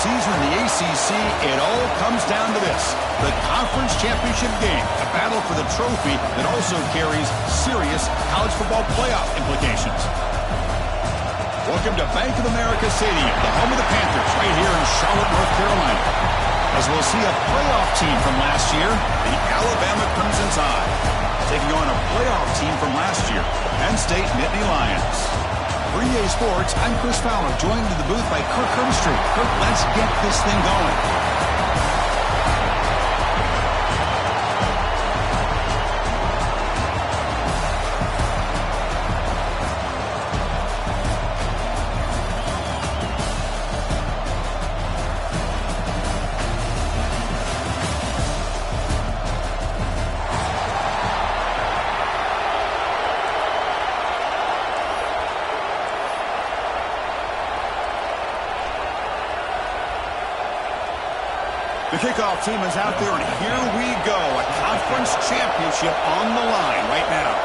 season in the ACC, it all comes down to this: the conference championship game, a battle for the trophy that also carries serious college football playoff implications. Welcome to Bank of America Stadium, the home of the Panthers, right here in Charlotte, North Carolina. As we'll see a playoff team from last year, the Alabama Crimson Tide, taking on a playoff team from last year, Penn State Nittany Lions. For EA Sports, I'm Chris Fowler, joined in the booth by Kirk Herbstreit. Kirk, let's get this thing going. The kickoff team is out there, and here we go. A conference championship on the line right now.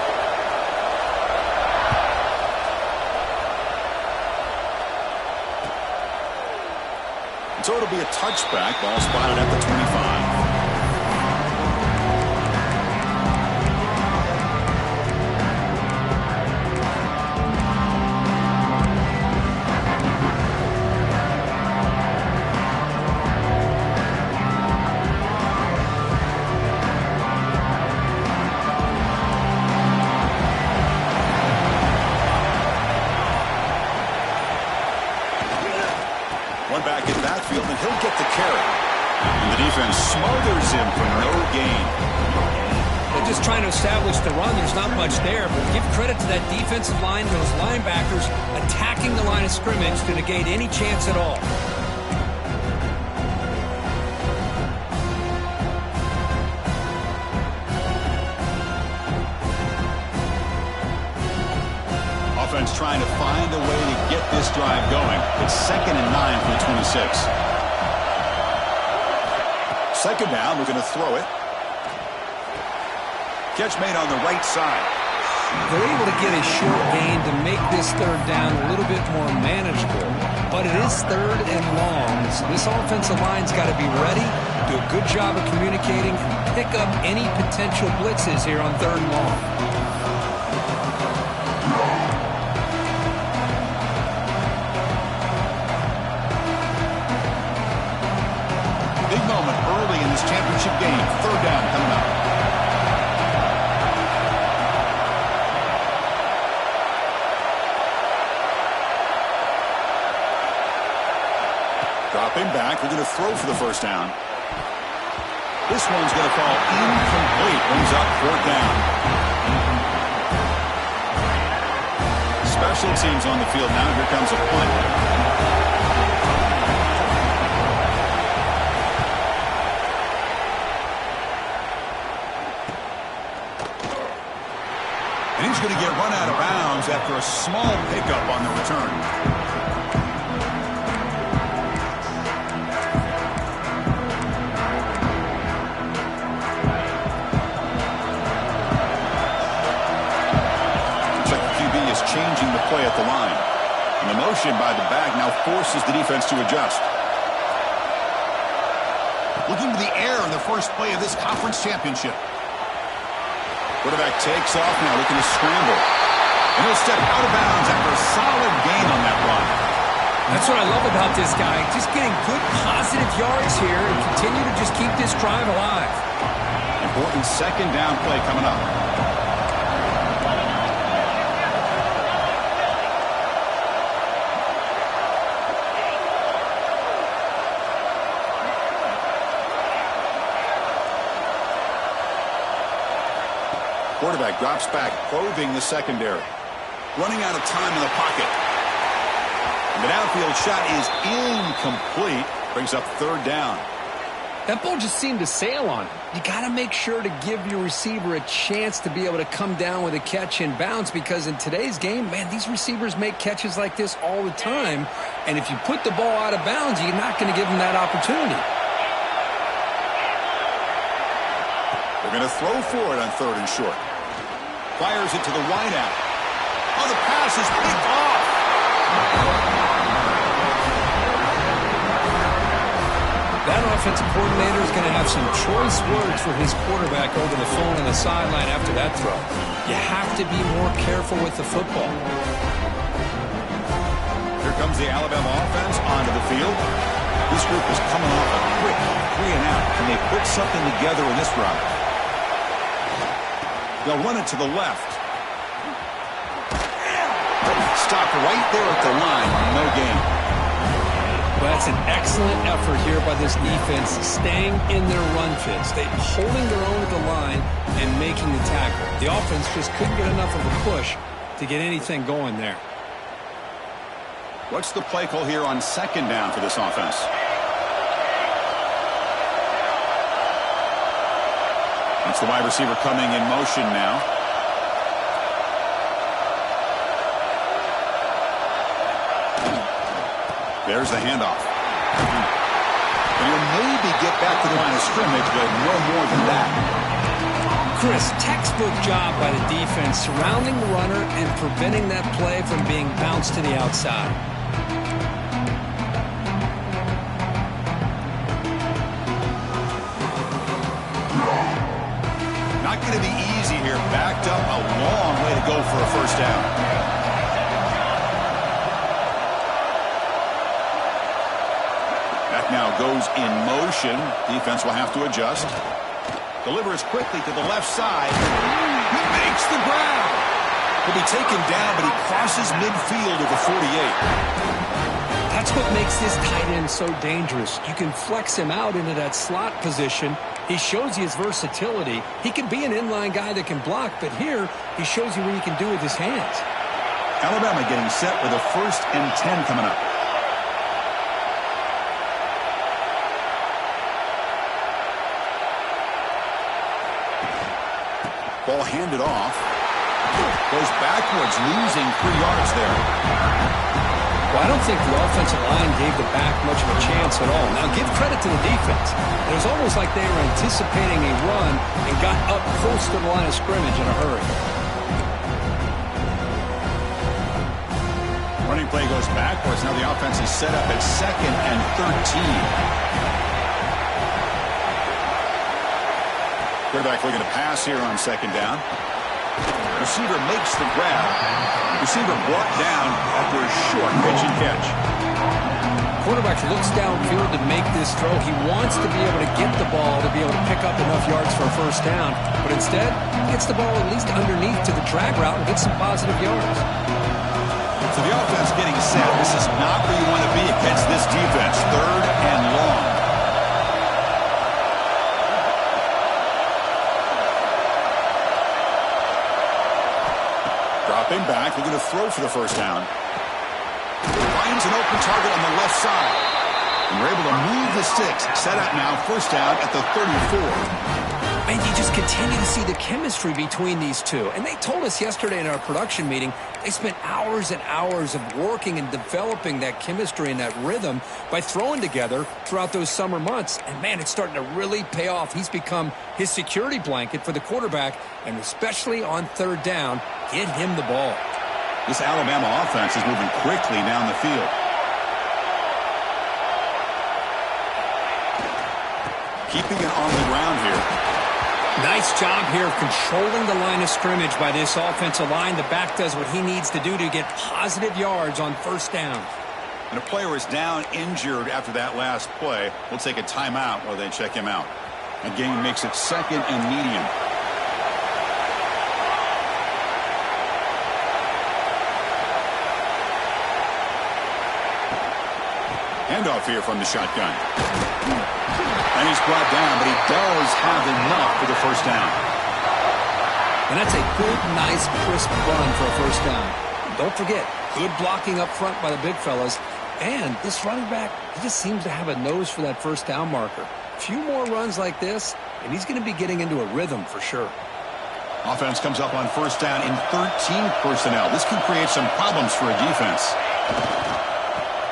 So it'll be a touchback. Ball spotted at the 25. Back in backfield, and he'll get the carry. And the defense smothers him for no gain. They're just trying to establish the run. There's not much there, but give credit to that defensive line, those linebackers attacking the line of scrimmage to negate any chance at all. Offense trying to find a way to get this drive going. It's 2nd and 9 for the 26. Second down, we're going to throw it. Catch made on the right side. They're able to get a short gain to make this third down a little bit more manageable. But it is 3rd and long. So this offensive line's got to be ready, do a good job of communicating, and pick up any potential blitzes here on 3rd and long. Moment early in this championship game. 3rd down coming up. Dropping back. We're going to throw for the first down. This one's going to fall incomplete. Brings up 4th down. Special teams on the field now. Here comes a punt. And he's going to get run out of bounds after a small pickup on the return. Looks like the QB is changing the play at the line. And the motion by the back now forces the defense to adjust. Looking to the air in the first play of this conference championship. Quarterback takes off now, looking to scramble. And he'll step out of bounds after a solid gain on that run. That's what I love about this guy. Just getting good, positive yards here and continue to just keep this drive alive. Important 2nd down play coming up. Quarterback drops back, probing the secondary. Running out of time in the pocket. And the downfield shot is incomplete. Brings up 3rd down. That ball just seemed to sail on him. You got to make sure to give your receiver a chance to be able to come down with a catch and bounce, because in today's game, man, these receivers make catches like this all the time. And if you put the ball out of bounds, you're not going to give them that opportunity. They're going to throw for it on 3rd and short. Fires it to the wideout. Oh, the pass is picked off. offensive coordinator is going to have some choice words for his quarterback over the phone on the sideline after that throw. You have to be more careful with the football. Here comes the Alabama offense onto the field. This group is coming off a quick 3-and-out. Can they put something together in this drive? They'll run it to the left. Stopped right there at the line. No gain. Well, that's an excellent effort here by this defense, staying in their run fits. They're holding their own at the line and making the tackle. The offense just couldn't get enough of a push to get anything going there. What's the play call here on second down for this offense? It's the wide receiver coming in motion now. There's the handoff. And he'll maybe get back to the line of scrimmage, but no more than that. Chris, textbook job by the defense surrounding the runner and preventing that play from being bounced to the outside. Not going to be easy here. Backed up a long way to go for a first down. Now goes in motion. Defense will have to adjust. Delivers quickly to the left side. He makes the grab. He'll be taken down, but he crosses midfield at the 48. That's what makes this tight end so dangerous. You can flex him out into that slot position. He shows you his versatility. He can be an inline guy that can block, but here he shows you what he can do with his hands. Alabama getting set with a 1st and 10 coming up. Ball handed off. Goes backwards, losing 3 yards there. Well, I don't think the offensive line gave the back much of a chance at all. Now, give credit to the defense. It was almost like they were anticipating a run and got up close to the line of scrimmage in a hurry. Running play goes backwards. Now the offense is set up at 2nd and 13. Quarterback looking to pass here on 2nd down. Receiver makes the grab. Receiver brought down after a short pitch and catch. Quarterback looks downfield to make this throw. He wants to be able to get the ball to be able to pick up enough yards for a first down. But instead, he gets the ball at least underneath to the drag route and gets some positive yards. So the offense getting set. This is not where you want to be against this defense. 3rd and long. Dropping back, looking to throw for the first down. Finds an open target on the left side. And we're able to move the sticks. Set up now, first down at the 34. And you just continue to see the chemistry between these two. And they told us yesterday in our production meeting, they spent hours and hours of working and developing that chemistry and that rhythm by throwing together throughout those summer months. And, man, it's starting to really pay off. He's become his security blanket for the quarterback, and especially on 3rd down, get him the ball. This Alabama offense is moving quickly down the field. Keeping it on the ground here. Nice job here of controlling the line of scrimmage by this offensive line. The back does what he needs to do to get positive yards on first down. And a player is down injured after that last play. We'll take a timeout while they check him out. Again, makes it 2nd and medium. Handoff here from the shotgun. And he's brought down, but he does have enough for the first down. And that's a good, nice, crisp run for a first down. Don't forget, good blocking up front by the big fellas. And this running back, he just seems to have a nose for that first down marker. A few more runs like this, and he's going to be getting into a rhythm for sure. Offense comes up on first down in 13 personnel. This can create some problems for a defense.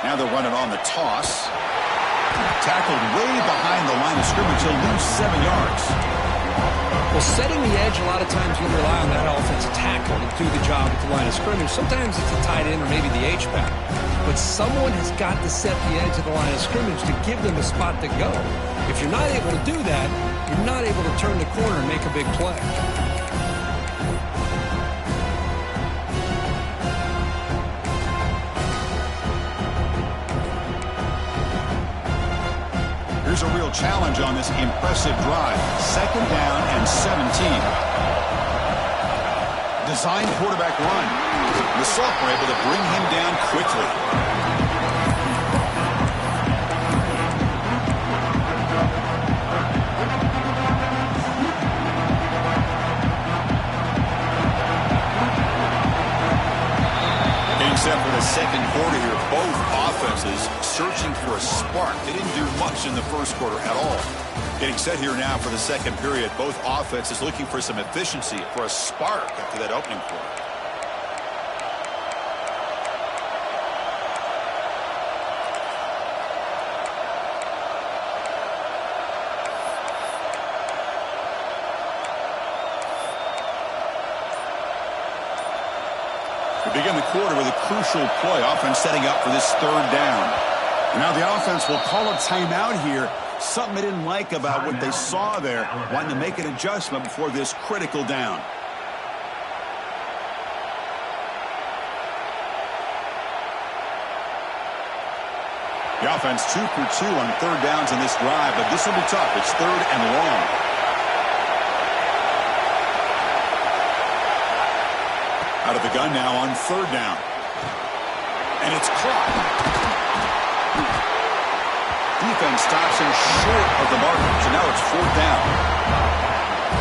Now they'll run it on the toss. Tackled way behind the line of scrimmage. He'll lose 7 yards. Well, setting the edge, a lot of times you rely on that offensive tackle to do the job at the line of scrimmage. Sometimes it's a tight end or maybe the H-back. But someone has got to set the edge of the line of scrimmage to give them a spot to go. If you're not able to do that, you're not able to turn the corner and make a big play. Here's a real challenge on this impressive drive. 2nd down and 17. Designed quarterback run. The Sulks were able to bring him down quickly. Getting set for the second quarter here. Both offenses searching for a spark. They didn't do much in the first quarter at all. Getting set here now for the second period. Both offenses looking for some efficiency, for a spark after that opening quarter. We begin the quarter with a crucial play. Offense setting up for this 3rd down. Now the offense will call a timeout here. Something they didn't like about what they saw there. Wanting to make an adjustment before this critical down. The offense 2 for 2 on 3rd downs in this drive, but this will be tough. It's 3rd and long. Out of the gun now on 3rd down. And it's caught. Defense stops him short of the marker, so now it's 4th down.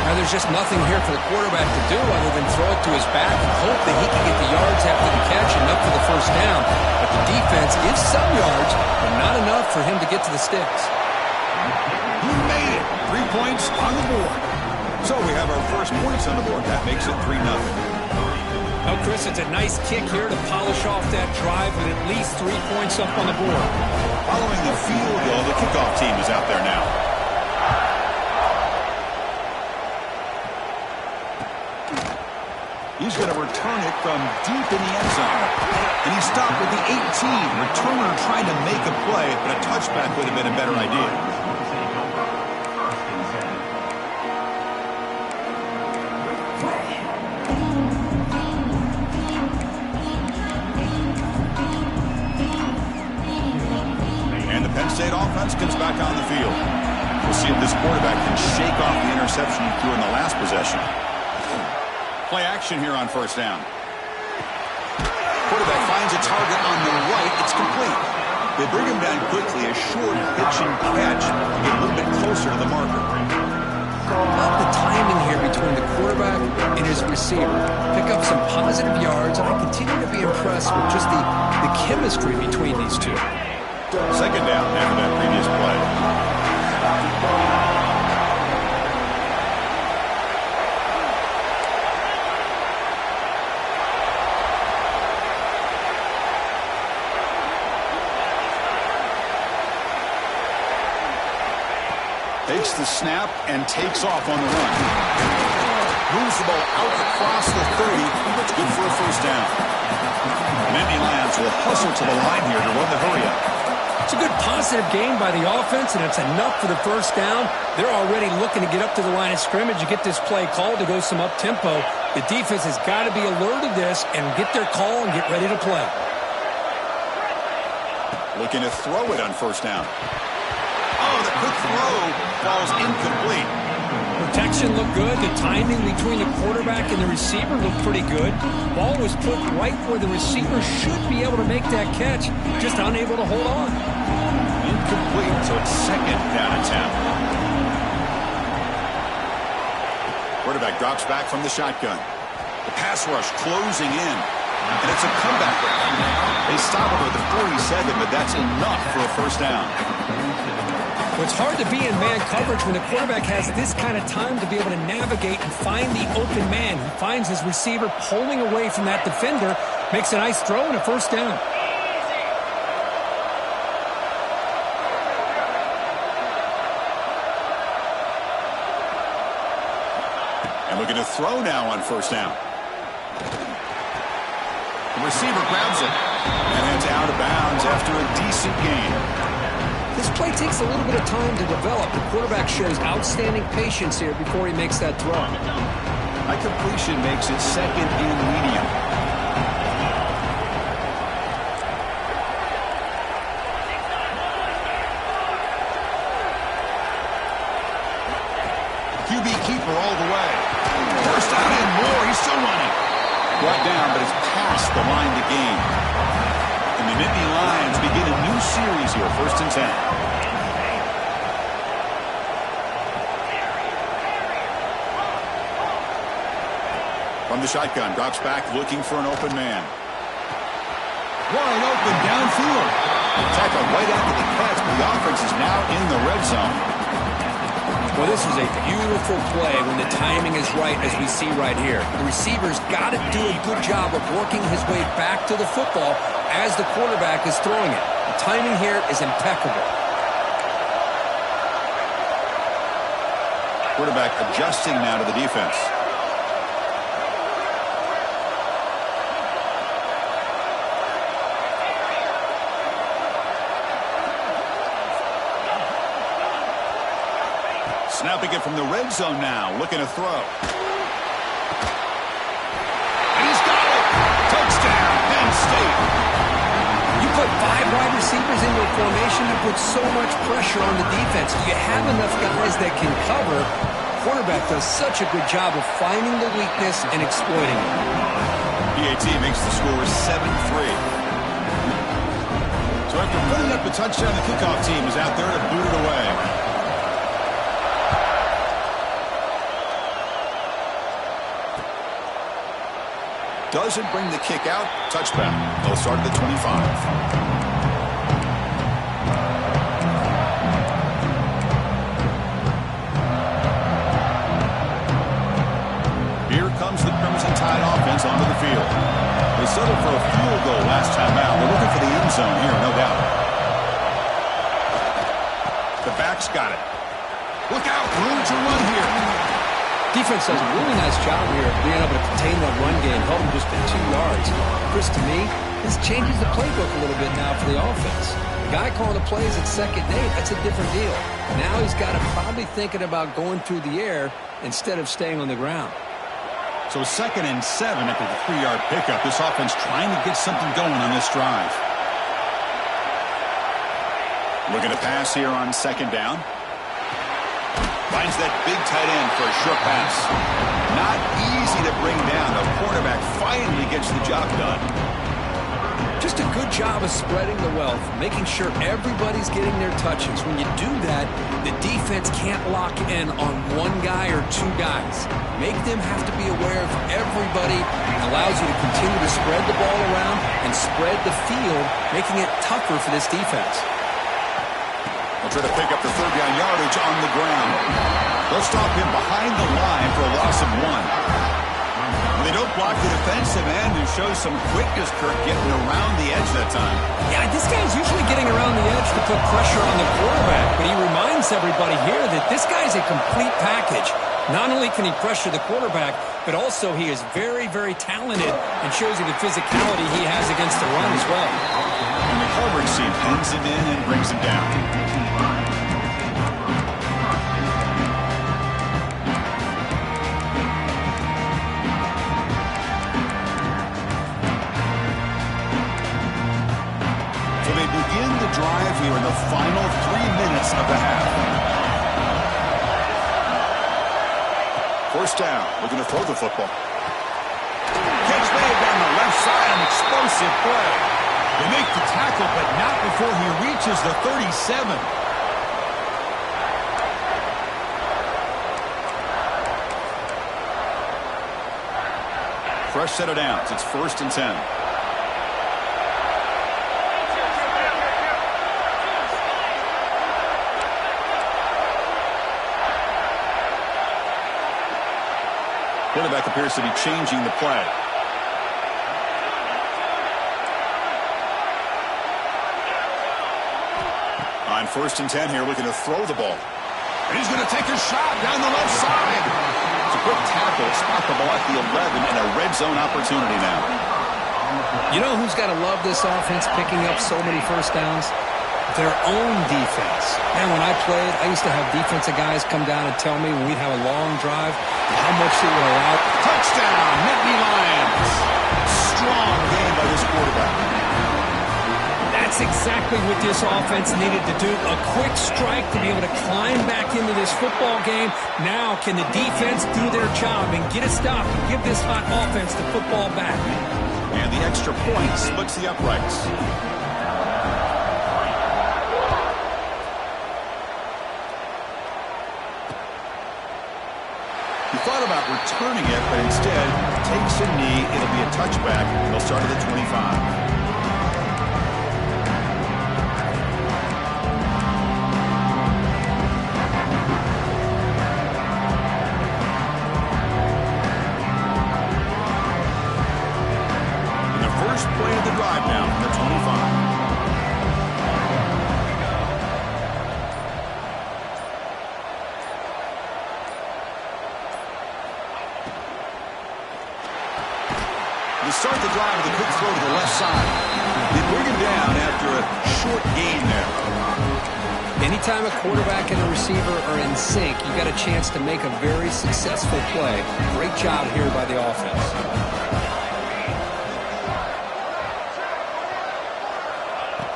Now there's just nothing here for the quarterback to do other than throw it to his back and hope that he can get the yards after the catch and up for the 1st down. But the defense gives some yards, but not enough for him to get to the sticks. He made it. 3 points on the board. So we have our first points on the board. That makes it 3-0. Well, Chris, it's a nice kick here to polish off that drive with at least 3 points up on the board. Following the field goal, the kickoff team is out there now. He's going to return it from deep in the end zone. And he stopped with the 18. Returner trying to make a play, but a touchback would have been a better idea. State offense comes back on the field. We'll see if this quarterback can shake off the interception he threw in the last possession. Play action here on 1st down. Quarterback finds a target on the right. It's complete. They bring him down quickly. A short pitch and catch to get a little bit closer to the marker. Love the timing here between the quarterback and his receiver. Pick up some positive yards, and I continue to be impressed with just the chemistry between these two. 2nd down after that previous play. Takes the snap and takes off on the run. Moves the ball out across the 30. That's good for a 1st down. Nittany Lions will hustle to the line here to run the hurry-up. It's a good positive game by the offense, and it's enough for the 1st down. They're already looking to get up to the line of scrimmage and get this play called to go some up-tempo. The defense has got to be alert of this and get their call and get ready to play. Looking to throw it on 1st down. Oh, the quick throw falls incomplete. Protection looked good. The timing between the quarterback and the receiver looked pretty good. Ball was put right where the receiver should be able to make that catch, just unable to hold on. Incomplete, so it's 2nd down and 10. Quarterback drops back from the shotgun. The pass rush closing in. And it's a comeback round. They stop it with the 47, but that's enough for a 1st down. Well, it's hard to be in man coverage when the quarterback has this kind of time to be able to navigate and find the open man. He finds his receiver pulling away from that defender, makes a nice throw and a 1st down. And looking to throw now on 1st down. The receiver grabs it. And it's out of bounds after a decent gain. This play takes a little bit of time to develop. The quarterback shows outstanding patience here before he makes that throw. High completion makes it second and medium. QB keeper all the way. First down and more. He's still running. Brought down, but it's past the line to gain. And the Nittany Lions begin a new series here, 1st and 10. From the shotgun, drops back looking for an open man. Wide open downfield. Tackled right after the catch, but the offense is now in the red zone. Well, this is a beautiful play when the timing is right, as we see right here. The receiver's got to do a good job of working his way back to the football as the quarterback is throwing it. The timing here is impeccable. Quarterback adjusting now to the defense. Snapping it from the red zone now, looking to throw. And he's got it! Touchdown, Penn State! You put 5 wide receivers into a formation, you put so much pressure on the defense. Do you have enough guys that can cover? Quarterback does such a good job of finding the weakness and exploiting it. PAT makes the score 7-3. So after putting up the touchdown, the kickoff team is out there to boot it away. Doesn't bring the kick out. Touchback. They'll start at the 25. Here comes the Crimson Tide offense onto the field. They settled for a field goal last time out. They're looking for the end zone here, no doubt. The back's got it. Look out. Room to run here. Defense does a really nice job here of being able to contain that run game, held him just at 2 yards. Chris, to me, this changes the playbook a little bit now for the offense. The guy calling the plays at 2nd and 8, that's a different deal. Now he's got to probably thinking about going through the air instead of staying on the ground. So 2nd and 7 after the 3-yard pickup. This offense trying to get something going on this drive. Looking to pass here on 2nd down. Finds that big tight end for a short pass. Not easy to bring down. The quarterback finally gets the job done. Just a good job of spreading the wealth, making sure everybody's getting their touches. When you do that, the defense can't lock in on 1 guy or 2 guys. Make them have to be aware of everybody. It allows you to continue to spread the ball around and spread the field, making it tougher for this defense. They'll try to pick up the 3rd down yardage on the ground. They'll stop him behind the line for a loss of 1. They don't block the defensive end and show some quickness, Kirk, getting around the edge that time. Yeah, this guy's usually getting around the edge to put pressure on the quarterback, but he reminds everybody here that this guy's a complete package. Not only can he pressure the quarterback, but also he is very, very talented and shows you the physicality he has against the run as well. And the coverage team pins him in and brings him down. So they begin the drive here in the final 3 minutes of the half. 1st down, looking to throw the football. Catch made down the left side, an explosive play. They make the tackle, but not before he reaches the 37. Fresh set of downs. It's 1st and 10. Quarterback appears to be changing the play. On 1st and 10 here, looking to throw the ball. And he's going to take a shot down the left side. a quick tackle, spot the ball at the 11, and a red zone opportunity now. You know who's got to love this offense picking up so many first downs? Their own defense. Man, when I played, I used to have defensive guys come down and tell me when we'd have a long drive how much it would allow. Touchdown, Nittany Lions. Strong game by this quarterback. That's exactly what this offense needed to do. A quick strike to be able to climb back into this football game. Now can the defense do their job and get a stop and give this hot offense the football back? And the extra point splits the uprights. He thought about returning it, but instead takes a knee. It'll be a touchback. They'll start at the 25. First play of the drive now from the 25. To start the drive with a quick throw to the left side. They bring him down after a short gain there. Anytime a quarterback and a receiver are in sync, you got a chance to make a very successful play. Great job here by the offense.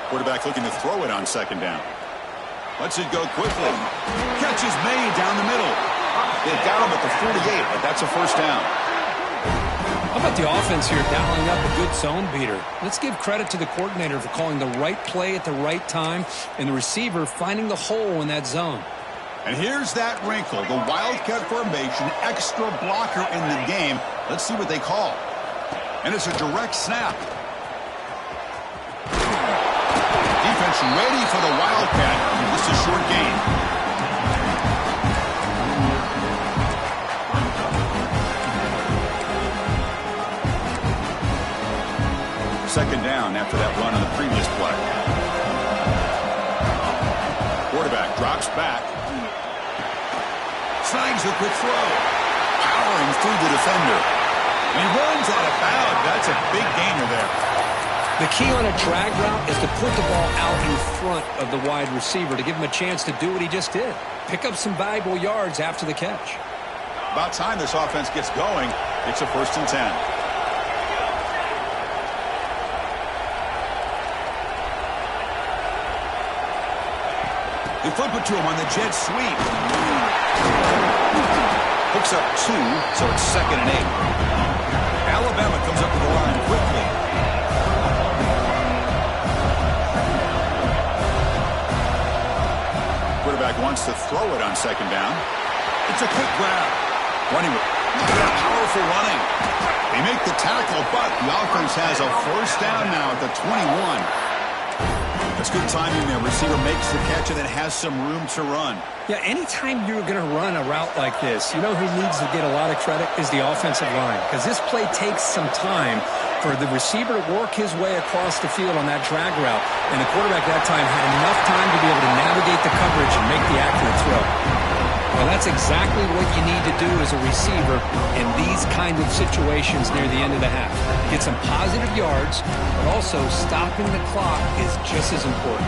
Quarterback looking to throw it on second down. Lets it go quickly. Catch is made down the middle. They've got him at the 48, but that's a first down. How about the offense here dialing up a good zone beater? Let's give credit to the coordinator for calling the right play at the right time and the receiver finding the hole in that zone. And here's that wrinkle. The Wildcat formation, extra blocker in the game. Let's see what they call. And it's a direct snap. Defense ready for the Wildcat. This is a short gain. Second down after that run on the previous play. Quarterback drops back. Snags a quick throw. Powering through the defender. And he runs out of bounds. That's a big gainer there. The key on a drag route is to put the ball out in front of the wide receiver to give him a chance to do what he just did. Pick up some valuable yards after the catch. About time this offense gets going. It's a 1st and 10. They flip it to him on the jet sweep. Picks up 2, so it's 2nd and 8. Alabama comes up to the line quickly. Quarterback wants to throw it on second down. It's a quick grab. Running with powerful running. They make the tackle, but the offense has a first down now at the 21. That's good timing there. Receiver makes the catch and then has some room to run. Yeah, anytime you're going to run a route like this, you know who needs to get a lot of credit is the offensive line. Because this play takes some time for the receiver to work his way across the field on that drag route. And the quarterback that time had enough time to be able to navigate the coverage and make the accurate throw. Well, that's exactly what you need to do as a receiver in these kind of situations near the end of the half. Get some positive yards, but also stopping the clock is just as important.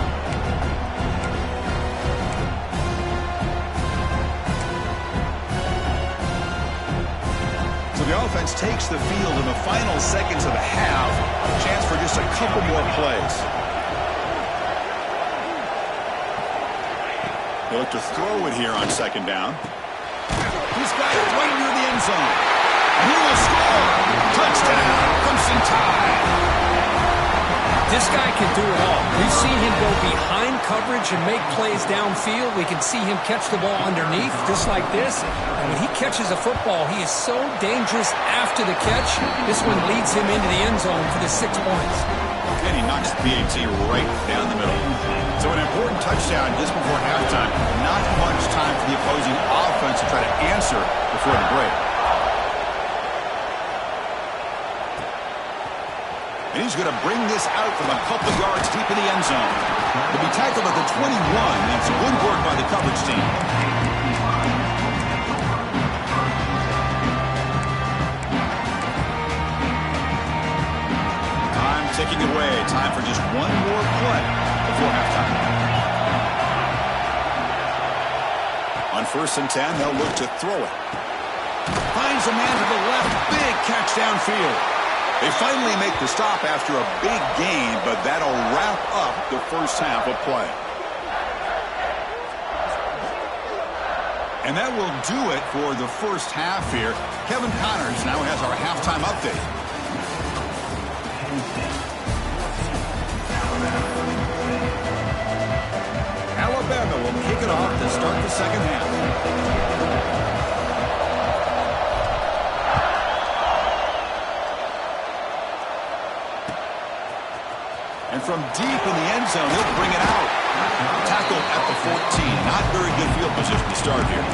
So the offense takes the field in the final seconds of the half. A chance for just a couple more plays. They look to throw it here on second down. He's got it right near the end zone. And he will score. Touchdown, Crimson Tide. This guy can do it all. We've seen him go behind coverage and make plays downfield. We can see him catch the ball underneath, just like this. And when he catches a football, he is so dangerous after the catch. This one leads him into the end zone for the 6 points. And he knocks the PAT right down the middle. So an important touchdown just before halftime. Not much time for the opposing offense to try to answer before the break. And he's going to bring this out from a couple yards deep in the end zone. He'll be tackled at the 21. That's good work by the coverage team. time for just one more play before halftime. On 1st and 10, they'll look to throw it. Finds a man to the left. Big catch downfield. They finally make the stop after a big gain, but that'll wrap up the first half of play. And that will do it for the first half here. Kevin Connors now has our halftime update. Alabama will kick it off to start the second half. And from deep in the end zone, he'll bring it out. Tackle at the 14. Not very good field position to start here.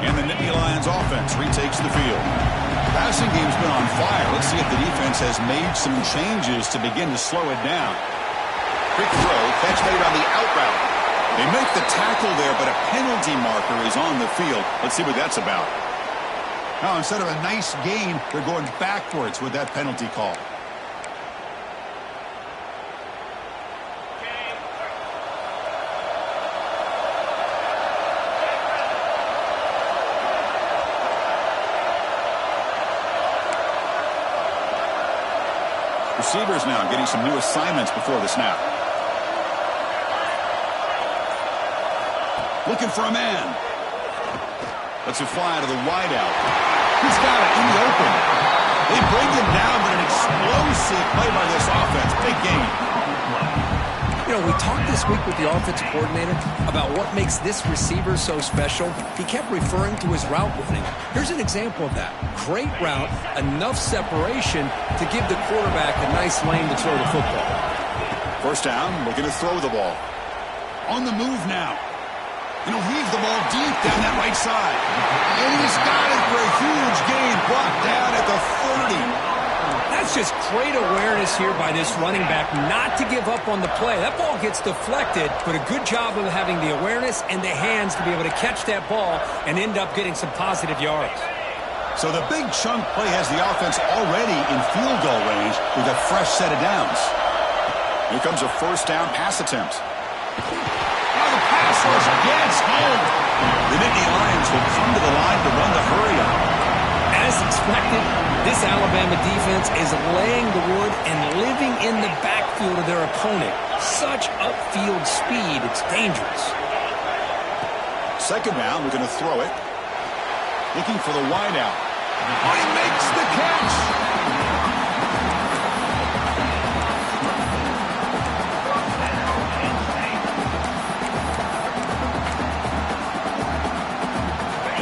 And the Nittany Lions offense retakes the field. Passing game's been on fire. Let's see if the defense has made some changes to begin to slow it down. Quick throw, catch made on the out route. They make the tackle there, but a penalty marker is on the field. Let's see what that's about. Now, instead of a nice gain, they're going backwards with that penalty call. Receivers now getting some new assignments before the snap. Looking for a man. Lets it fly to the wideout. He's got it in the open. They bring him down, but an explosive play by this offense. Big game. You know, we talked this week with the offensive coordinator about what makes this receiver so special. He kept referring to his route running. Here's an example of that. Great route, enough separation to give the quarterback a nice lane to throw the football. First down, looking to throw the ball. On the move now. And he'll heave the ball deep down that right side. And he's got it for a huge gain. Brought down at the 30. That's just great awareness here by this running back not to give up on the play. That ball gets deflected, but a good job of having the awareness and the hands to be able to catch that ball and end up getting some positive yards. So the big chunk play has the offense already in field goal range with a fresh set of downs. Here comes a first down pass attempt. The pass rush gets home. The Nittany Lions will come to the line to run the hurry up. As expected, this Alabama defense is laying the wood and living in the backfield of their opponent. Such upfield speed, it's dangerous. Second down, we're going to throw it. Looking for the wideout. Oh, he makes the catch.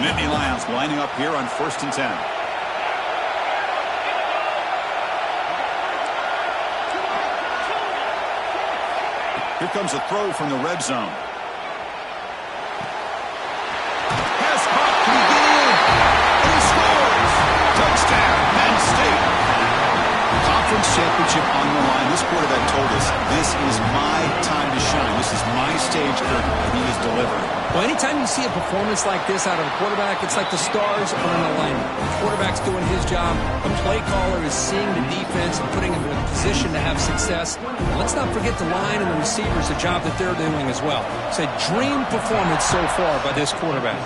Nittany Lions lining up here on 1st and 10. Here comes a throw from the red zone. Pass caught. Can he get in? And he scores. Touchdown, Penn State. Conference championship on the line. This quarterback told us, this is my time to shine. This is my stage, Kirk, and he is delivering. Well, anytime you see a performance like this out of a quarterback, it's like the stars are in alignment. The quarterback's doing his job. The play caller is seeing the defense and putting him in a position to have success. And let's not forget the line and the receivers, the job that they're doing as well. It's a dream performance so far by this quarterback.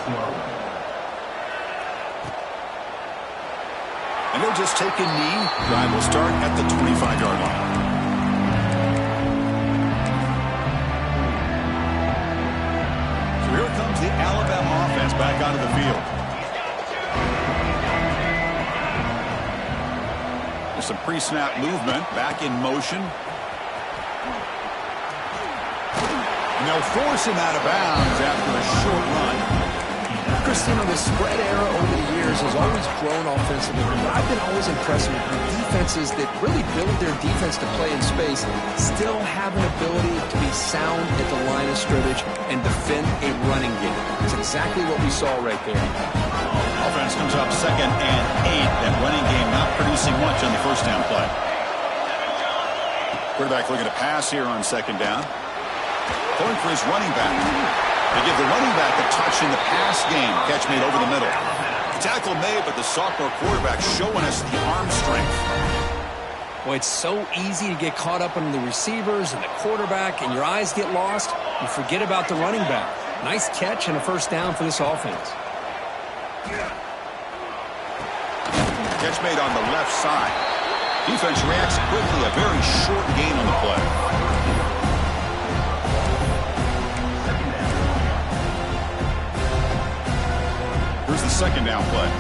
And they'll just take a knee. Drive will start at the 25-yard line. Here comes the Alabama offense back onto the field. There's some pre-snap movement, back in motion. And they'll force him out of bounds after a short run. Christina, the spread era over the years has always grown offensively, but I've been always impressed with defenses that really build their defense to play in space, still have an ability to be sound at the line of scrimmage and defend a running game. It's exactly what we saw right there. Offense comes up 2nd and 8. That running game not producing much on the first down play. Quarterback looking to pass here on 2nd down. Going for his running back. They give the running back a touch in the pass game. Catch made over the middle. Tackle made, but the sophomore quarterback showing us the arm strength. Well, it's so easy to get caught up on the receivers and the quarterback, and your eyes get lost. You forget about the running back. Nice catch and a first down for this offense. Catch made on the left side. Defense reacts quickly. A very short gain on the play. Here's the second down play.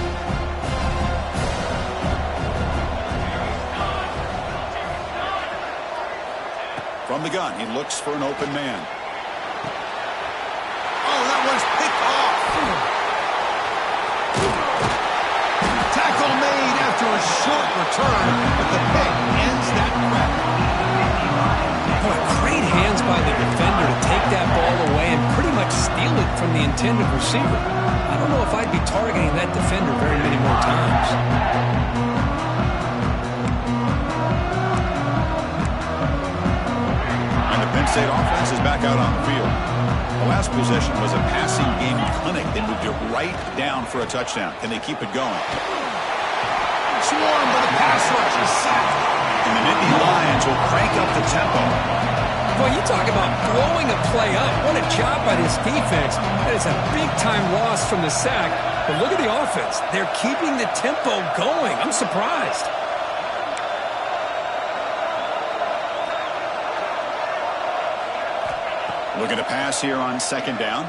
From the gun, he looks for an open man. Oh, that one's picked off. Tackle made after a short return, but the pick ends that threat. Boy, great hands by the defender to take that ball away and pretty much steal it from the intended receiver. I don't know if I'd be targeting that defender very many more times. And the Penn State offense is back out on the field. The last possession was a passing game clinic. They moved it right down for a touchdown. Can they keep it going? Swarmed by the pass rush is sacked. And the Nittany Lions will crank up the tempo. Boy, you talk about blowing a play up. What a job by this defense. That is a big-time loss from the sack. But look at the offense. They're keeping the tempo going. I'm surprised. Look at a pass here on second down.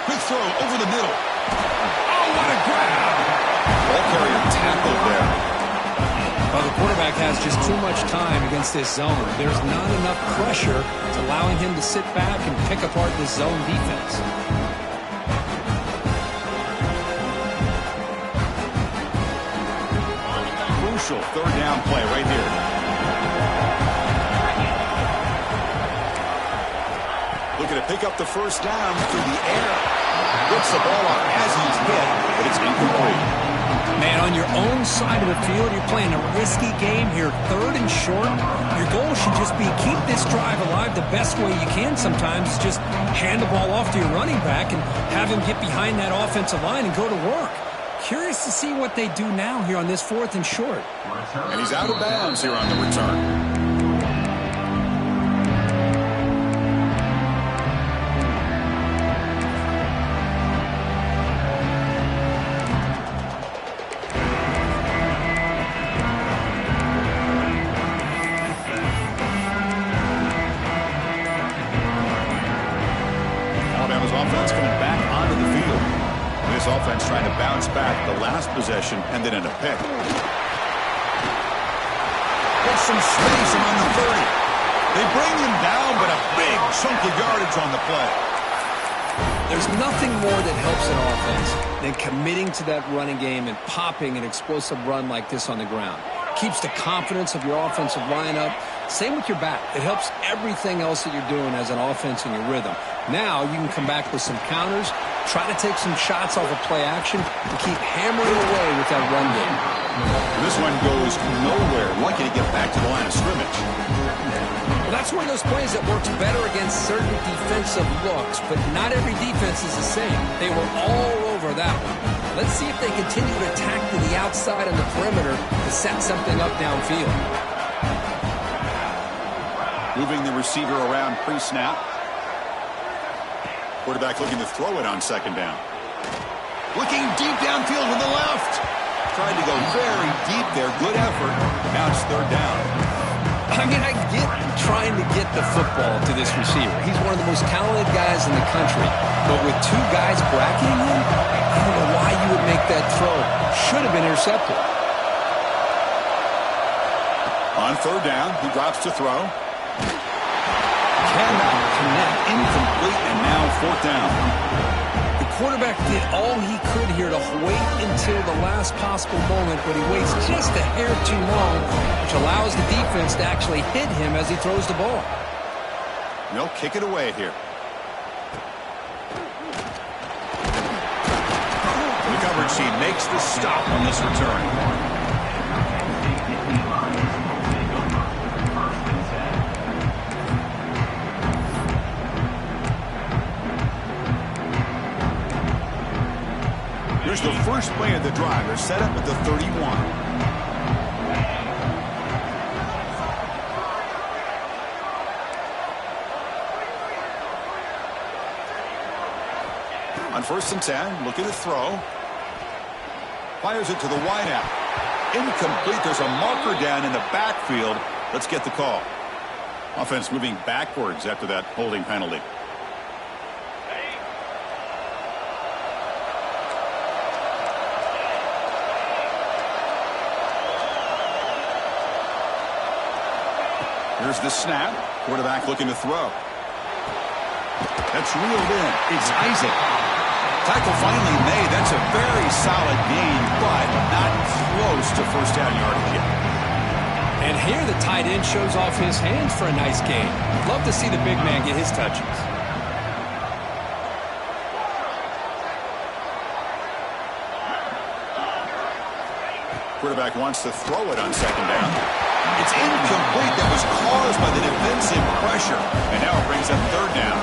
Quick throw over the middle. Oh, what a grab. Ball carrier tackled there. Well, the quarterback has just too much time against this zone. There's not enough pressure. It's allowing him to sit back and pick apart this zone defense. Crucial third down play right here. Looking to pick up the first down through the air. Gets the ball off as he's hit, but it's incomplete. Man, on your own side of the field, you're playing a risky game here, third and short. Your goal should just be keep this drive alive the best way you can sometimes. Just hand the ball off to your running back and have him get behind that offensive line and go to work. Curious to see what they do now here on this fourth and short. And he's out of bounds here on the return. Offense trying to bounce back the last possession, ended in a pick. Gets some space around the 30. They bring him down, but a big chunk of yardage on the play. There's nothing more that helps an offense than committing to that running game and popping an explosive run like this on the ground. Keeps the confidence of your offensive lineup. Same with your back. It helps everything else that you're doing as an offense in your rhythm. Now you can come back with some counters, try to take some shots off of play action, and keep hammering away with that run game. This one goes nowhere. Lucky to get back to the line of scrimmage. Well, that's one of those plays that works better against certain defensive looks, but not every defense is the same. They were all over that one. Let's see if they continue to attack to the outside on the perimeter to set something up downfield. Moving the receiver around pre-snap. Quarterback looking to throw it on second down. Looking deep downfield with the left. Tried to go very deep there. Good effort. Now it's third down. I mean, I get trying to get the football to this receiver. He's one of the most talented guys in the country. But with two guys bracketing him, I don't know why you would make that throw. Should have been intercepted. On third down, he drops to throw. Cannot connect, incomplete, and now fourth down. The quarterback did all he could here to wait until the last possible moment, but he waits just a hair too long, which allows the defense to actually hit him as he throws the ball. They'll kick it away here. The coverage team makes the stop on this return. Here's the first play of the drive. They're set up at the 31. On 1st and 10, looking to throw. Fires it to the wideout. Incomplete. There's a marker down in the backfield. Let's get the call. Offense moving backwards after that holding penalty. Here's the snap. Quarterback looking to throw. That's reeled in. It's Isaac. Tackle finally made. That's a very solid gain, but not close to first down yardage yet. And here the tight end shows off his hands for a nice gain. Love to see the big man get his touches. Quarterback wants to throw it on 2nd down. It's incomplete. That was caused by the defensive pressure. And now it brings up 3rd down.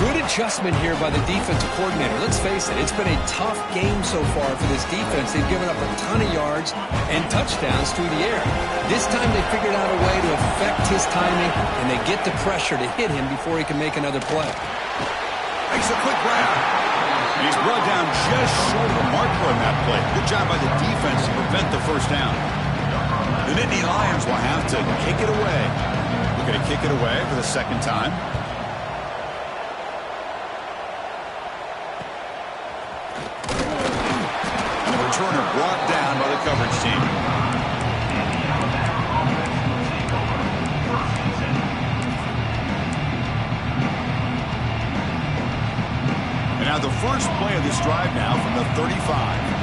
Good adjustment here by the defensive coordinator. Let's face it, it's been a tough game so far for this defense. They've given up a ton of yards and touchdowns through the air. This time they figured out a way to affect his timing, and they get the pressure to hit him before he can make another play. Makes a quick grab. And he's brought down just short of the marker on that play. Good job by the defense to prevent the first down. The Nittany Lions will have to kick it away. We're going to kick it away for the 2nd time. And the returner brought down by the coverage team. And now the first play of this drive now from the 35.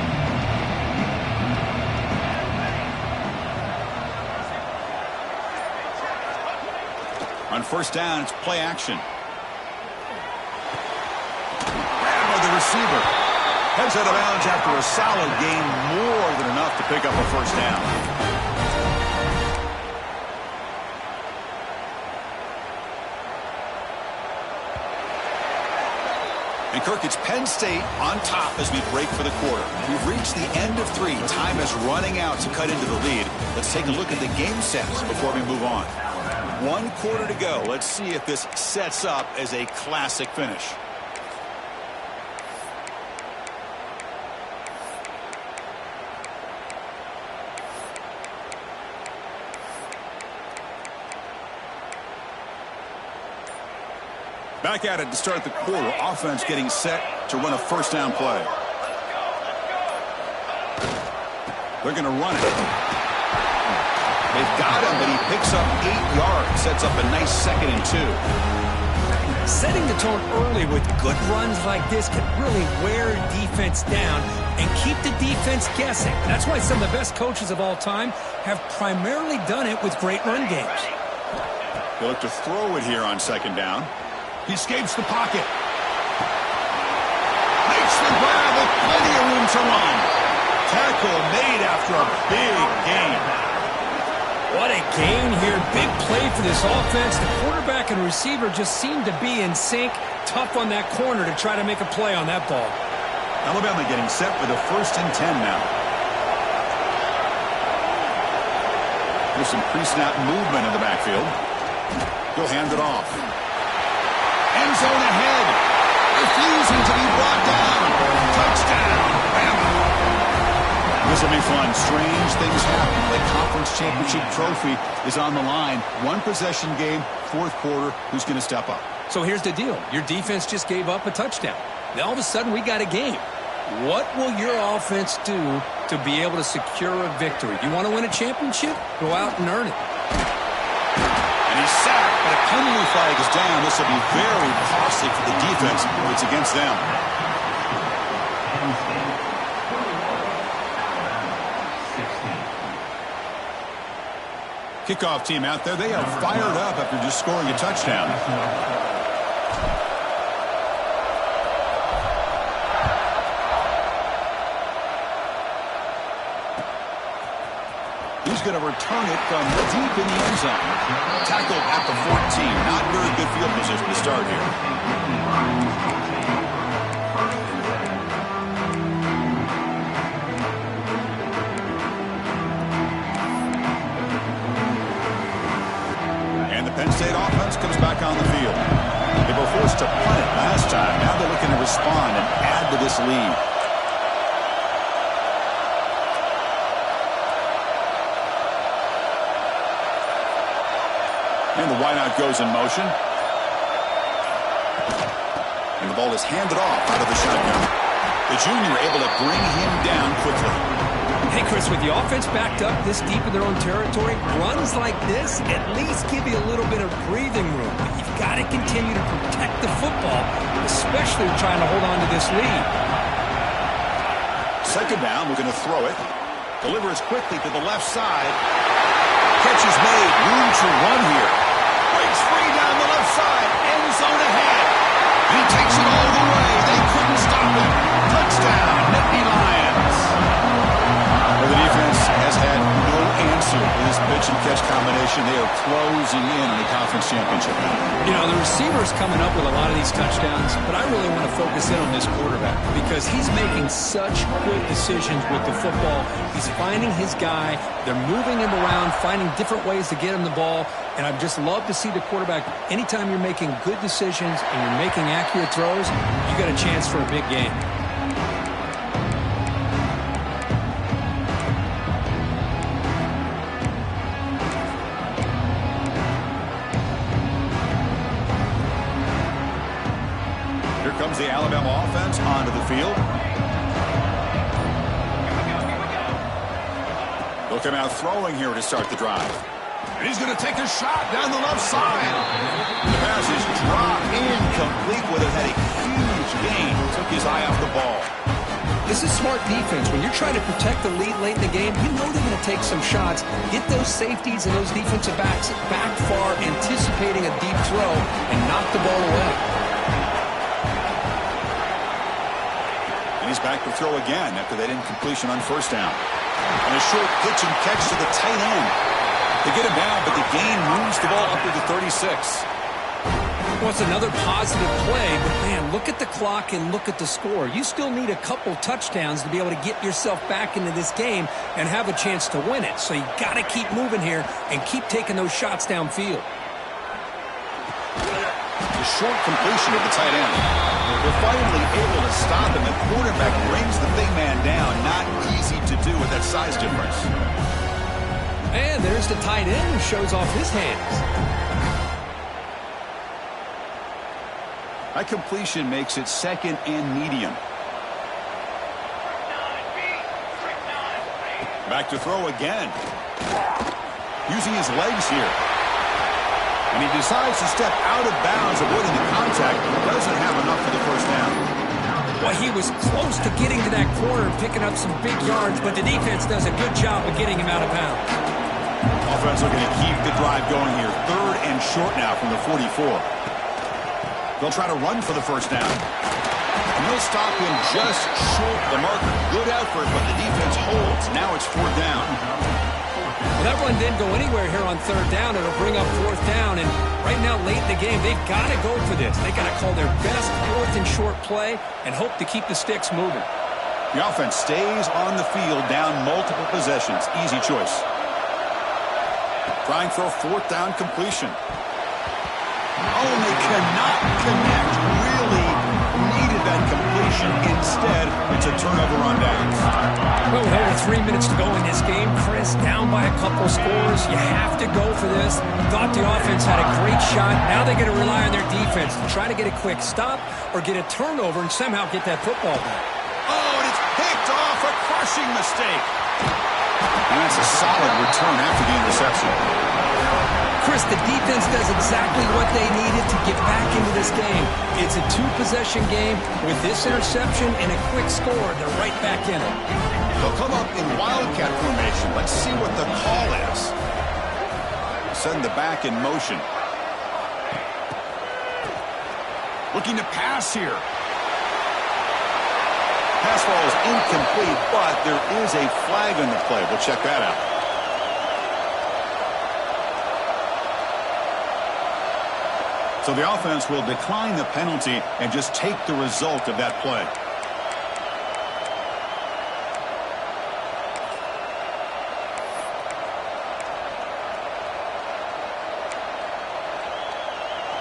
On 1st down, it's play action. Grabbed by the receiver. Heads out of bounds after a solid gain, more than enough to pick up a first down. And Kirk, it's Penn State on top as we break for the quarter. We've reached the end of 3. Time is running out to cut into the lead. Let's take a look at the game sets before we move on. 1 quarter to go. Let's see if this sets up as a classic finish. Back at it to start the quarter. Offense getting set to run a first down play. They're going to run it. They've got him, but he picks up 8 yards. Sets up a nice 2nd and 2. Setting the tone early with good runs like this can really wear defense down and keep the defense guessing. That's why some of the best coaches of all time have primarily done it with great run games. They look to throw it here on 2nd down. He escapes the pocket. Makes the grab with plenty of room to run. Tackle made after a big gain. What a gain here. Big play for this offense. The quarterback and receiver just seem to be in sync. Tough on that corner to try to make a play on that ball. Alabama getting set for the 1st and 10 now. There's some pre-snap movement in the backfield. He'll hand it off. End zone ahead. Refusing to be brought down. Touchdown. Bama. This will be fun. Strange things happen. The conference championship trophy is on the line. 1 possession game, 4th quarter. Who's going to step up? So here's the deal. Your defense just gave up a touchdown. Now all of a sudden we got a game. What will your offense do to be able to secure a victory? You want to win a championship? Go out and earn it. And he's sacked, but a penalty flag is down. This will be very costly for the defense. It's against them. Kickoff team out there. They are fired up after just scoring a touchdown. He's going to return it from deep in the end zone. Tackled at the 14. Not very good field position to start here. this lead. And the wideout goes in motion. And the ball is handed off out of the shotgun. The junior able to bring him down quickly. Hey, Chris, with the offense backed up this deep in their own territory, runs like this at least give you a little bit of breathing room. But you've got to continue to protect the football, especially trying to hold on to this lead. Second down, we're going to throw it. Delivers quickly to the left side. Catch is made. Room to run here. Breaks free down the left side. End zone ahead. And he takes it all the way. They couldn't stop him. Touchdown, Nittany Lions. Well, the defense has had no answer for this pitch and catch combination. They are closing in on the conference championship. You know, the receiver's coming up with a lot of these touchdowns, but I really want to focus in on this quarterback because he's making such good decisions with the football. He's finding his guy. They're moving him around, finding different ways to get him the ball, and I'd just love to see the quarterback. Anytime you're making good decisions and you're making accurate throws, you got a chance for a big game. Comes the Alabama offense onto the field. They'll come out throwing here to start the drive. And he's going to take a shot down the left side. The pass is dropped incomplete. Would have had a huge gain. Took his eye off the ball. This is smart defense. When you're trying to protect the lead late in the game, you know they're going to take some shots, get those safeties and those defensive backs back far, anticipating a deep throw, and knock the ball away. And he's back to throw again after that incompletion on first down. And a short pitch and catch to the tight end. They get him down, but the gain moves the ball up to the 36. Well, it's another positive play, but man, look at the clock and look at the score. You still need a couple touchdowns to be able to get yourself back into this game and have a chance to win it. So you got to keep moving here and keep taking those shots downfield. The short completion of the tight end. They're finally able to stop him. The quarterback brings the big man down. Not easy to do with that size difference. And there's the tight end who shows off his hands. That completion makes it second and medium. Back to throw again. Using his legs here. And he decides to step out of bounds, avoiding the contact. Doesn't have enough for the first down. Well, he was close to getting to that corner and picking up some big yards, but the defense does a good job of getting him out of bounds. Offense looking to keep the drive going here. Third and short now from the 44. They'll try to run for the first down. And they'll stop him just short of the marker. Good effort, but the defense holds. Now it's fourth down. Well, that run didn't go anywhere here on third down. It'll bring up fourth down. And right now, late in the game, they've got to go for this. They've got to call their best fourth and short play and hope to keep the sticks moving. The offense stays on the field, down multiple possessions. Easy choice. Trying for a fourth down completion. Oh, and they cannot connect. Really needed that completion. Instead, it's a turnover on downs. Well, with over 3 minutes to go in this game, Chris, down by a couple scores. You have to go for this. Thought the offense had a great shot. Now they're going to rely on their defense to try to get a quick stop or get a turnover and somehow get that football back. Oh, and it's picked off. A crushing mistake. And that's a solid return after the interception. Chris, the defense does exactly what they needed to get back into this game. It's a two-possession game. With this interception and a quick score, they're right back in it. They'll come up in wildcat formation. Let's see what the call is. Send the back in motion. Looking to pass here. Pass ball is incomplete, but there is a flag on the play. We'll check that out. So the offense will decline the penalty and just take the result of that play.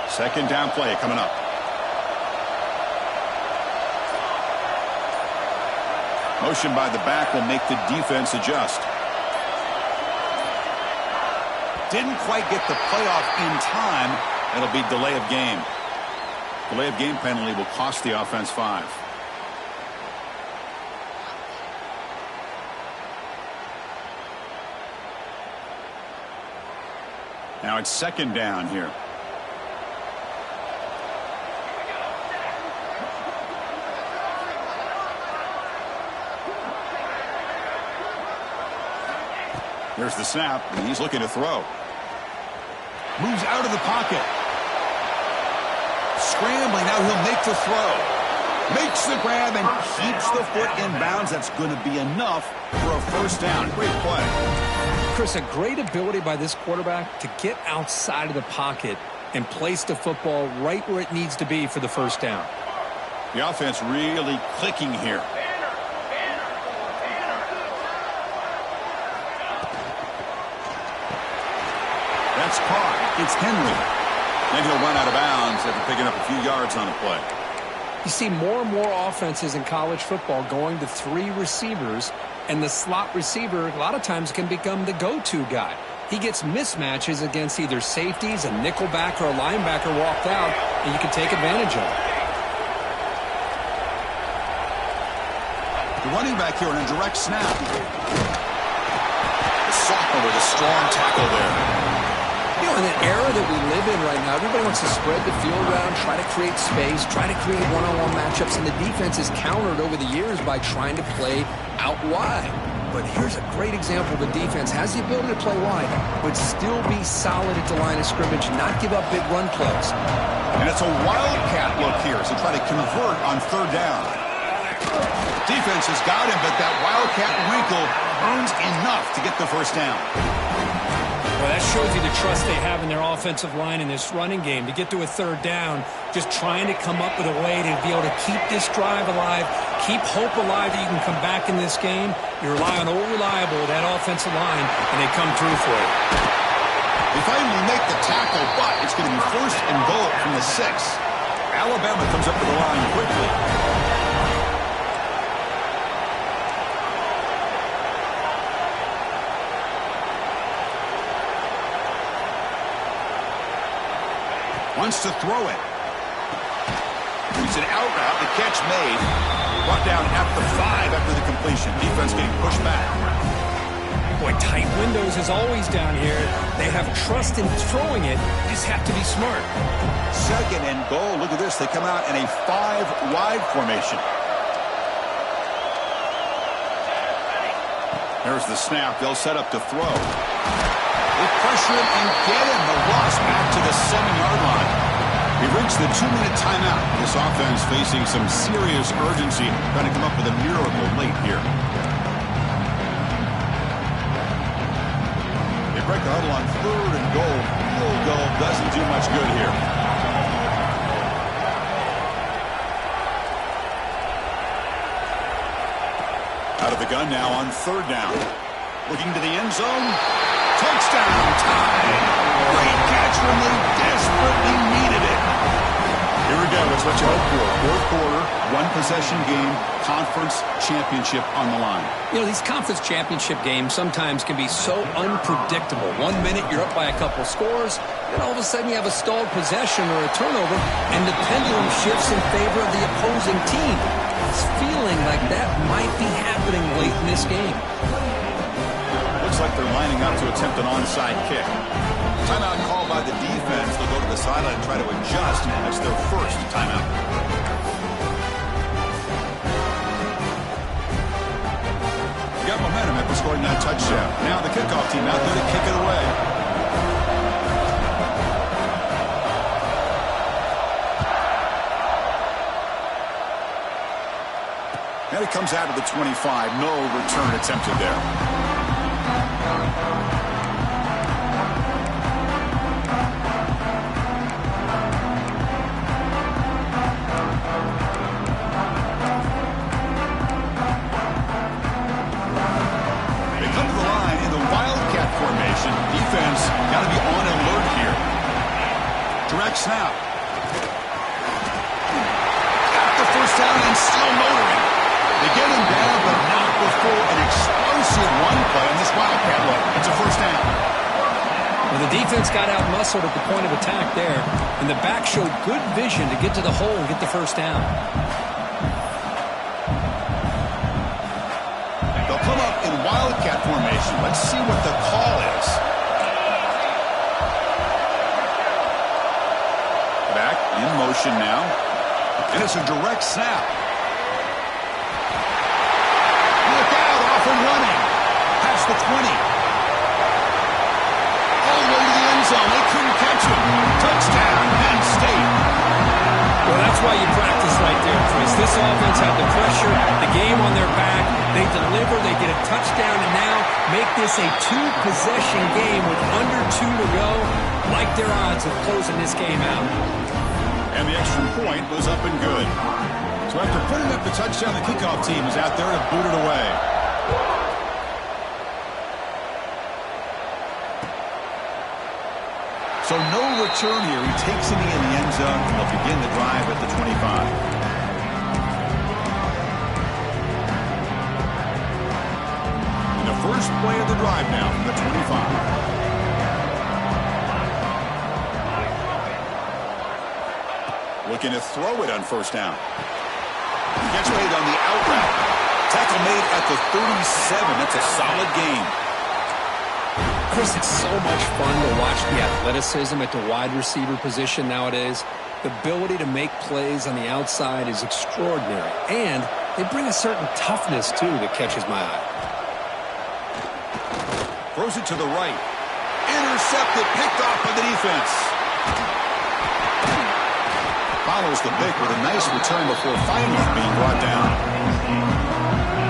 Second down play coming up. Motion by the back will make the defense adjust. Didn't quite get the playoff in time. It'll be delay of game. Delay of game penalty will cost the offense 5. Now it's second down here. There's the snap, and he's looking to throw. Moves out of the pocket. Scrambling, now he'll make the throw. Makes the grab and keeps the foot in bounds. That's going to be enough for a first down. Great play. Chris, a great ability by this quarterback to get outside of the pocket and place the football right where it needs to be for the first down. The offense really clicking here. That's caught. It's Henry. Then he'll run out of bounds after picking up a few yards on the play. You see more and more offenses in college football going to 3 receivers, and the slot receiver a lot of times can become the go-to guy. He gets mismatches against either safeties, a nickelbacker, or a linebacker walked out, and you can take advantage of it. The running back here on a direct snap. The sophomore with a strong tackle there. You know, in an era that we live in right now, everybody wants to spread the field around, try to create space, try to create one-on-one matchups, and the defense is countered over the years by trying to play out wide. But here's a great example. The defense has the ability to play wide, but still be solid at the line of scrimmage, not give up big run plays. And it's a wildcat look here as they try to convert on third down. Defense has got him, but that wildcat wrinkle earns enough to get the first down. Well, that shows you the trust they have in their offensive line in this running game. To get to a third down, just trying to come up with a way to be able to keep this drive alive, keep hope alive that you can come back in this game. You rely on old reliable, that offensive line, and they come through for you. They finally make the tackle, but it's going to be first and goal from the 6. Alabama comes up to the line quickly. Wants to throw it. It's an out route. The catch made. Brought down at the 5 after the completion. Defense getting pushed back. Boy, tight windows is always down here. They have trust in throwing it. Just have to be smart. Second and goal. Look at this. They come out in a 5-wide formation. There's the snap. They'll set up to throw. They pressure him and get him. The loss back to the 7-yard line. We've reached the 2-minute timeout. This offense facing some serious urgency, trying to come up with a miracle late here. They break the huddle on third and goal. Field goal doesn't do much good here. Out of the gun now on third down. Looking to the end zone. Touchdown time. Great catch when they desperately needed it. Here we go. That's what you hope for. Fourth quarter, 1-possession game, conference championship on the line. You know, these conference championship games sometimes can be so unpredictable. 1 minute you're up by a couple scores, then all of a sudden you have a stalled possession or a turnover, and the pendulum shifts in favor of the opposing team. It's feeling like that might be happening late in this game. Looks like they're lining up to attempt an onside kick. Timeout called by the defense. They'll go to the sideline and try to adjust. That's their first timeout. Got momentum after scoring that touchdown. Now the kickoff team out there to kick it away. And it comes out of the 25. No return attempted there. Defense got to be on alert here. Direct snap. Got the first down and still motoring. They get him down, but not powerful and explosive run play on this Wildcat look. It's a first down. Well, the defense got out-muscled at the point of attack there, and the back showed good vision to get to the hole and get the first down. They'll come up in Wildcat formation. Let's see what the call is. Back in motion now. And it's a direct snap. Look out, off and running. Past the 20. All the way to the end zone. They couldn't catch him. Touchdown, Penn State. Well, that's why you practice right there, Chris. This offense had the pressure, the game on their back. They deliver, they get a touchdown, and now make this a two-possession game with under 2 to go. Like their odds of closing this game out. And the extra point was up and good. So after putting up the touchdown, the kickoff team is out there to boot it away. So no return here. He takes it in the end zone, and they'll begin the drive at the 25. And the first play of the drive now from the 25. Looking to throw it on first down. Gets made on the out route. Tackle made at the 37. That's a solid game. Chris, it's so much fun to watch the athleticism at the wide receiver position nowadays. The ability to make plays on the outside is extraordinary. And they bring a certain toughness, too, that catches my eye. Throws it to the right. Intercepted, picked off by the defense. Follows the pick with a nice return before finally being brought down.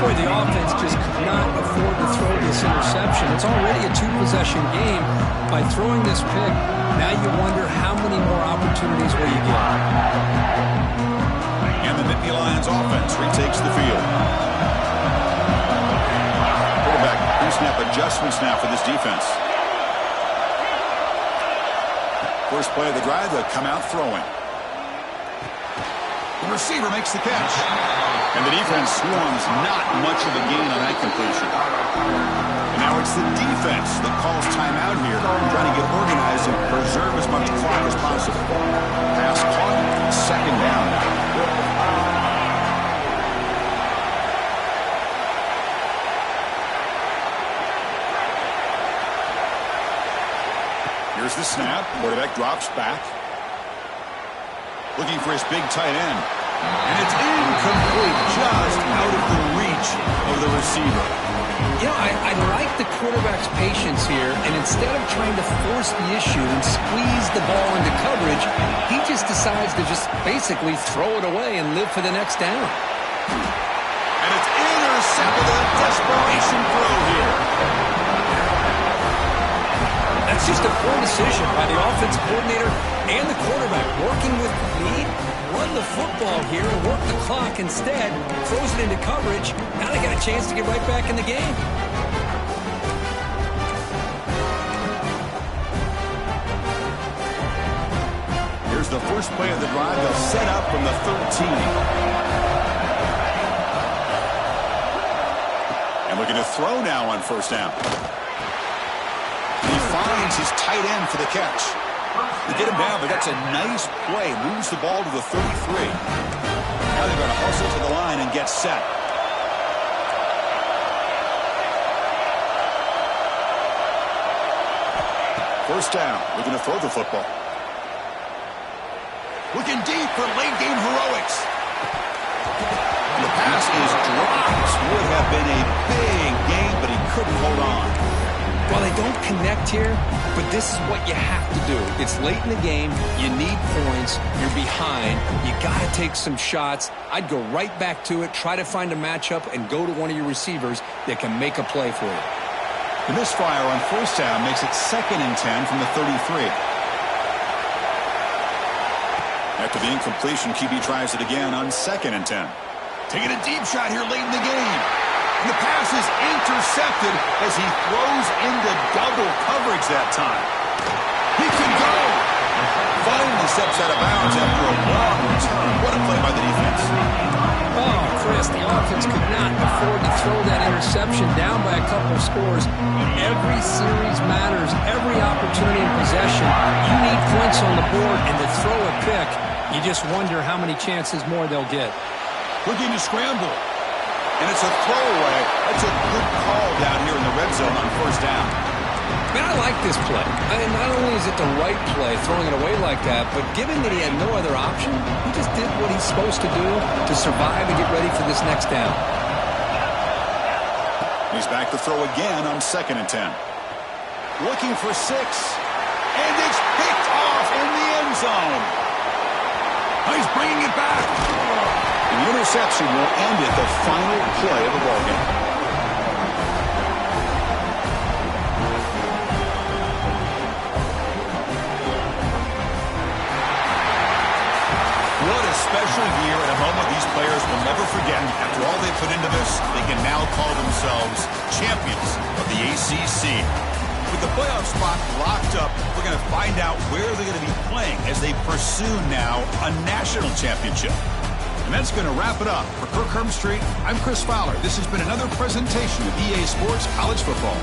Boy, the offense just could not afford to throw this interception. It's already a two-possession game. By throwing this pick, now you wonder how many more opportunities will you get. And the Nittany Lions offense retakes the field. Quarterback pre-snap adjustments now for this defense. First play of the drive, they'll come out throwing. The receiver makes the catch. And the defense swarms not much of a gain on that completion. And now it's the defense that calls timeout here, trying to get organized and preserve as much clock as possible. Pass caught, second down. Here's the snap. Quarterback drops back. Looking for his big tight end. And it's incomplete, just out of the reach of the receiver. You know, I like the quarterback's patience here, and instead of trying to force the issue and squeeze the ball into coverage, he just decides to just basically throw it away and live for the next down. And it's intercepted, a desperation throw here. That's just a poor decision by the offense coordinator and the quarterback, working with the lead. Run the football here and work the clock instead. Throws it into coverage. Now they got a chance to get right back in the game. Here's the first play of the drive. They'll set up from the 13. And looking to throw now on first down. He finds his tight end for the catch. They get him down, but that's a nice play. Moves the ball to the 33. Now they're going to hustle to the line and get set. First down. Looking to throw the football. Looking deep for late game heroics. And the pass is dropped. Would have been a big game, but he couldn't hold on. Well, they don't connect here, but this is what you have to do. It's late in the game. You need points. You're behind. You got to take some shots. I'd go right back to it, try to find a matchup, and go to one of your receivers that can make a play for you. The misfire on first down makes it 2nd and 10 from the 33. After the incompletion, QB tries it again on 2nd and 10. Taking a deep shot here late in the game. And the pass is intercepted as he throws into double coverage that time. He can go. Finally steps out of bounds after a long return. What a play by the defense. Oh, Chris, the offense could not afford to throw that interception. interception, down by a couple of scores. Every series matters. Every opportunity in possession. You need points on the board, and to throw a pick, you just wonder how many chances more they'll get. Looking to scramble. And it's a throwaway. That's a good call down here in the red zone on first down. Man, I like this play. Not only is it the right play, throwing it away like that, but given that he had no other option, he just did what he's supposed to do to survive and get ready for this next down. He's back to throw again on 2nd and 10. Looking for 6. And it's picked off in the end zone. He's bringing it back. The interception will end it, the final play of the ballgame. What a special year and a moment these players will never forget. After all they put into this, they can now call themselves champions of the ACC. With the playoff spot locked up, we're going to find out where they're going to be playing as they pursue now a national championship. And that's going to wrap it up. For Kirk Street, I'm Chris Fowler. This has been another presentation of EA Sports College Football.